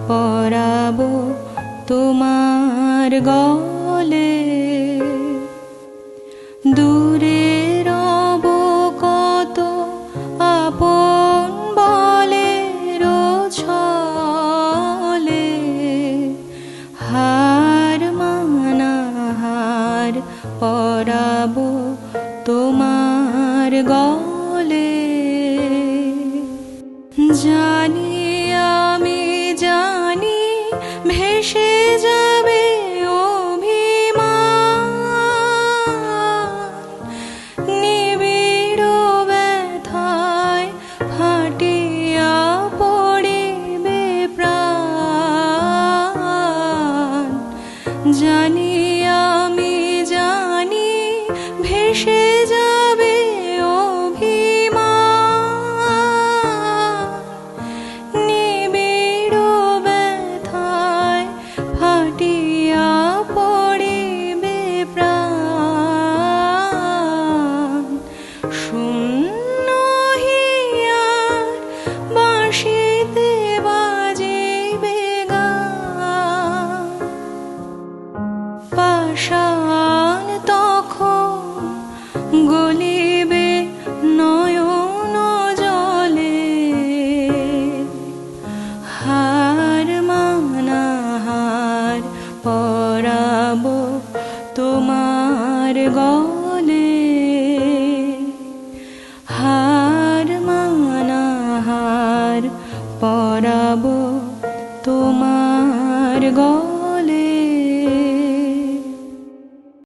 পরাবো তোমার গলে। দূরে রব কত আপন বলে ছলে, হার মানা হার পরাবো তোমার গলে। জানি আমি জানি ভেসে যাবে অভিমান, নিবিড় ব্যথায় ফাটিয়া পড়িবে প্রাণ। জানি আমি জানি ভেসে যাবে অভিমান, নিবিড় ব্যথায় ফাটিয়া পড়িবে প্রাণ। শূন্য হিয়ার বাঁশিতে বাজিবে গান, পাষাণ তখন গলিবে নয়ন জলে। হার মানা হার পরাবো তোমার গলে। হার মানা হার পরাবো তোমার গলে।